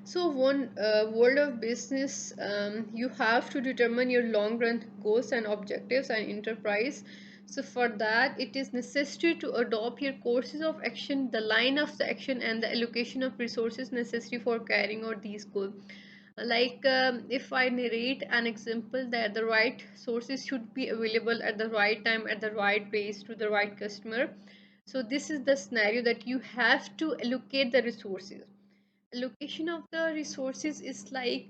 So, one world of business, you have to determine your long-run goals and objectives and enterprise. So, for that, it is necessary to adopt your courses of action, the line of the action, and the allocation of resources necessary for carrying out these goals. Like, if I narrate an example that the right sources should be available at the right time, at the right place, to the right customer. So, this is the scenario that you have to allocate the resources. Allocation of the resources is like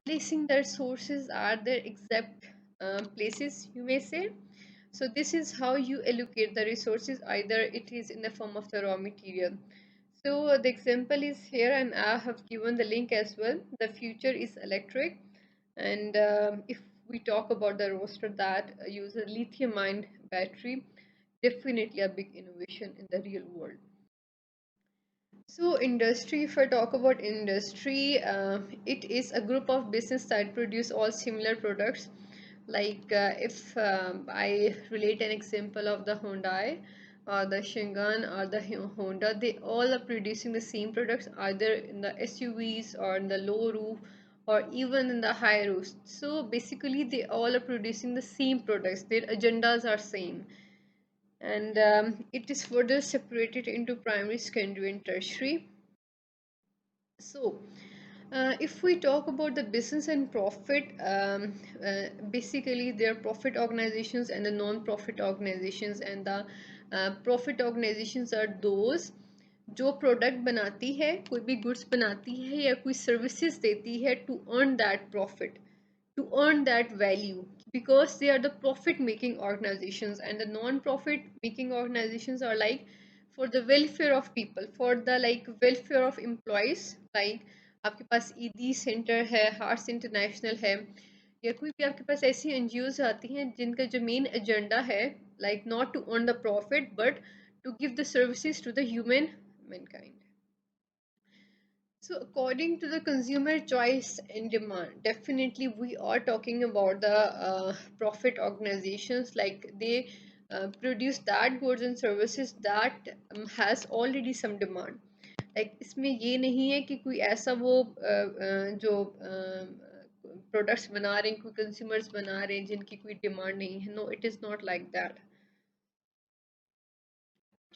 placing the resources are their exact places, you may say. So this is how you allocate the resources, either it is in the form of the raw material. So the example is here, and I have given the link as well. The future is electric, and if we talk about the roaster that use a lithium ion battery, definitely a big innovation in the real world. So, industry, if I talk about industry, it is a group of business that produce all similar products. Like, if I relate an example of the Hyundai or the Shingan or the Honda, they all are producing the same products either in the SUVs or in the low roof or even in the high roofs. So, basically, they all are producing the same products, their agendas are same, and it is further separated into primary, secondary, and tertiary. So, if we talk about the business and profit, basically there are profit organizations and the non-profit organizations, and the profit organizations are those जो product बनाती है, कोई भी goods बनाती है या कोई services देती है to earn that profit, to earn that value, because they are the profit making organizations, and the non-profit making organizations are like for the welfare of people, for the like welfare of employees. like आपके पास ईदी centre है, hearts international है, या कोई भी आपके पास ऐसी NGOs आती हैं जिनका जो मेन एजेंडा है like not to earn the profit but to give the services to the human mankind. So, according to the consumer choice and demand, definitely we are talking about the profit organizations, like they produce that goods and services that has already some demand. Like इसमें ये नहीं है कि कोई ऐसा वो जो products बना रहे हैं, कोई कंज्यूमर्स बना रहे हैं जिनकी कोई डिमांड नहीं है. No, it is not like that.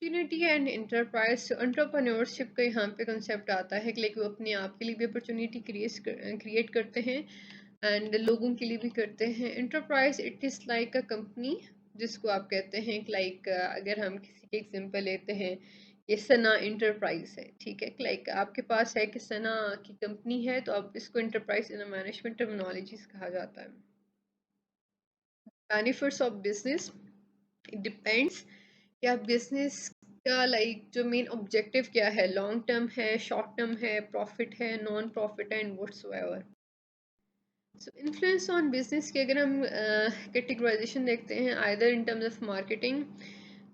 Opportunity and enterprise entrepreneurship का यहाँ पे कंसेप्ट आता है कि लाइक वो अपने आप के लिए भी अपॉर्चुनिटी क्रिएट करते हैं एंड लोगों के लिए भी करते हैं. Enterprise it is like a company जिसको आप कहते हैं कि लाइक अगर हम किसी के एग्जांपल लेते हैं, ये सना इंटरप्राइज है, ठीक है. लाइक आपके पास है कि सना की कंपनी है, तो अब इसको इंटरप्राइज इन मैनेजमेंट टर्मिनोलॉजीज कहा जाता है. Benefits of business, it depends कि आप बिजनेस का लाइक जो मेन ऑब्जेक्टिव क्या है, लॉन्ग टर्म है, शॉर्ट टर्म है, प्रॉफिट है, नॉन प्रॉफिट है, and whatsoever. So influence on business की अगर हम कैटेगराइजेशन देखते हैं, either in terms of marketing,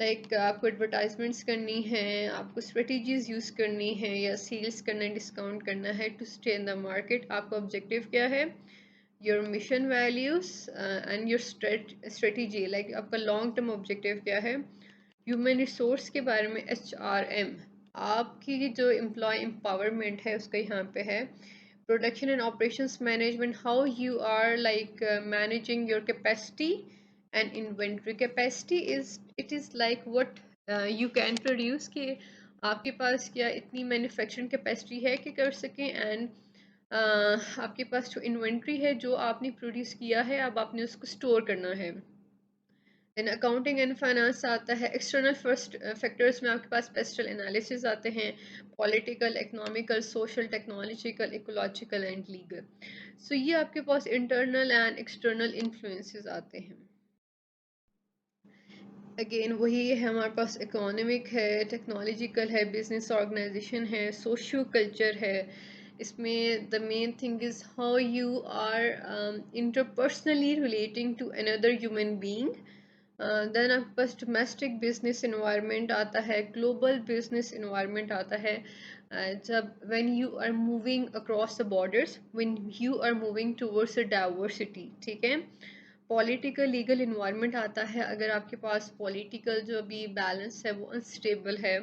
like आपको एडवर्टाइजमेंट्स करनी है, आपको स्ट्रेटजीज यूज़ करनी है, या सेल्स करना है, डिस्काउंट करना है to stay in the market. आपका ऑब्जेक्टिव क्या है, your mission values and your strategy, like आपका लॉन्ग टर्म ऑब्जेक्टिव क्या है. ह्यूमन रिसोर्स के बारे में, HRM, आपकी जो एम्प्लॉय एम्पावरमेंट है उसका यहाँ पे है. Production and operations management, how you are like managing your capacity and inventory. Capacity is it is like what you can produce, कि आपके पास क्या इतनी मैन्युफैक्चरिंग कैपेसिटी है कि कर सकें, एंड आपके पास जो इन्वेंट्री है जो आपने प्रोड्यूस किया है अब आपने उसको स्टोर करना है. देन अकाउंटिंग एंड फाइनेंस आता है. एक्सटर्नल फर्स्ट फैक्टर्स में आपके पास पेस्टल एनालिसिस आते हैं, political, economical, social, technological, ecological and legal. So ये आपके पास इंटरनल एंड एक्सटर्नल इन्फ्लुएंसेस आते हैं. अगेन वही है, हमारे पास इकोनॉमिक है, टेक्नोलॉजिकल है, बिजनेस ऑर्गेनाइजेशन है, सोशियो कल्चर है. इसमें the main thing is how you are interpersonally relating to another human being. Then आपके पास डोमेस्टिक बिजनेस इन्वायरमेंट आता है, ग्लोबल बिजनेस इन्वायरमेंट आता है. जब when you are moving across the borders, when you are moving towards a diversity, ठीक है. Political legal environment आता है, अगर आपके पास पॉलिटिकल जो अभी बैलेंस है वो अनस्टेबल है.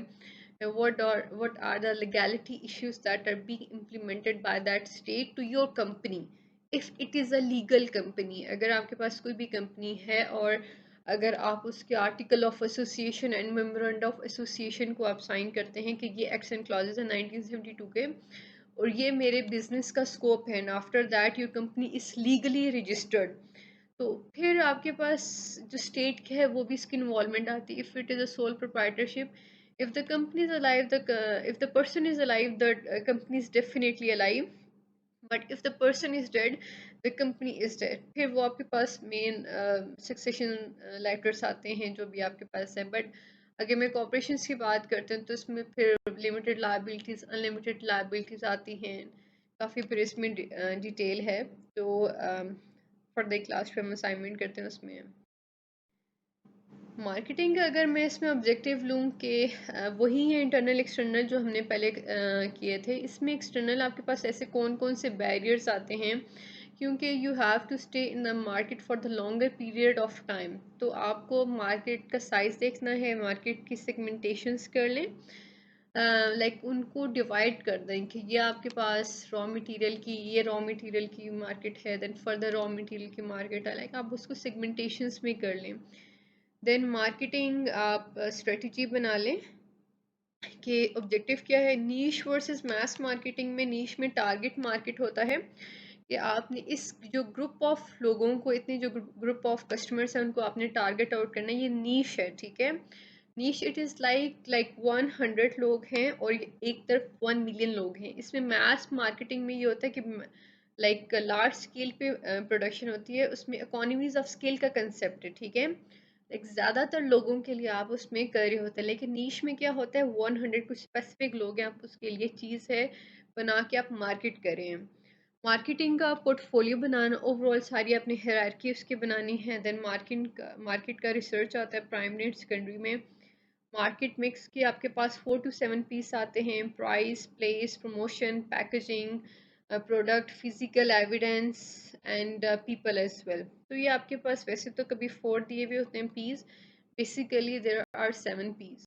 what are the legality issues that are being implemented by that state to your company, if it is a legal company. अगर आपके पास कोई भी कंपनी है और अगर आप उसके article of association and memorandum of association को आप साइन करते हैं कि ये एक्ट्स एंड क्लॉजेस हैं 1972 के और ये मेरे बिजनेस का स्कोप है, and after that your company is legally registered, तो फिर आपके पास जो स्टेट का है वो भी इसकी इन्वॉल्वमेंट आती है। If it is a sole proprietorship, if the company is alive, if the person is alive, the company is definitely alive, but if the person is dead, the company is dead। फिर वो आपके पास main succession letters आते हैं जो भी आपके पास है। But अगर मैं कॉर्पोरेशन की बात करते हैं तो इसमें फिर लिमिटेड लाइबिलिटीज़, अनलिमिटेड लाइबिलिटीज़ आती हैं, काफ़ी फिर इसमें डिटेल है। तो फर्दर क्लास पे हम असाइनमेंट करते हैं उसमें। मार्केटिंग का अगर मैं इसमें ऑब्जेक्टिव लूँ कि वही है इंटरनल एक्सटर्नल जो हमने पहले किए थे। इसमें एक्सटर्नल आपके पास ऐसे कौन कौन से बैरियर्स आते हैं, क्योंकि you have to stay in the market for the longer period of time. तो आपको मार्केट का साइज़ देखना है, मार्केट की सेगमेंटेशंस कर लें, लाइक उनको डिवाइड कर दें कि ये आपके पास रॉ मटेरियल की, ये रॉ मटेरियल की मार्केट है, देन फर्दर रॉ मटेरियल की मार्केट है, लाइक आप उसको सेगमेंटेशंस में कर लें। देन मार्केटिंग आप स्ट्रेटजी बना लें कि ऑब्जेक्टिव क्या है। नीश वर्सेस मैस मार्केटिंग में नीश में टारगेट मार्केट होता है कि आपने इस जो ग्रुप ऑफ लोगों को, इतने जो ग्रुप ऑफ कस्टमर्स हैं उनको आपने टारगेट आउट करना है, ये नीश है, ठीक है। नीश इट इज़ लाइक 100 लोग हैं और एक तरफ 1 मिलियन लोग हैं। इसमें मैस मार्केटिंग में ये होता है कि लाइक लार्ज स्केल पे प्रोडक्शन होती है, उसमें इकोनॉमीज ऑफ स्केल का कंसेप्ट है, ठीक है। लाइक ज़्यादातर लोगों के लिए आप उसमें कर रहे होते हैं, लेकिन नीश में क्या होता है 100 कुछ स्पेसिफिक लोग हैं, आप उसके लिए चीज़ है बना के आप मार्केट करें। मार्केटिंग का पोर्टफोलियो बनाना, ओवरऑल सारी अपनी हायरार्की उसकी बनानी है। देन मार्केट का रिसर्च आता है प्राइमरी एंड सेकेंडरी में। मार्केट मिक्स के आपके पास 4 to 7 पीस आते हैं, price, place, promotion, packaging, product, physical evidence and people as well. तो ये आपके पास वैसे तो कभी 4 दिए हुए होते हैं Ps, basically there are 7 piece.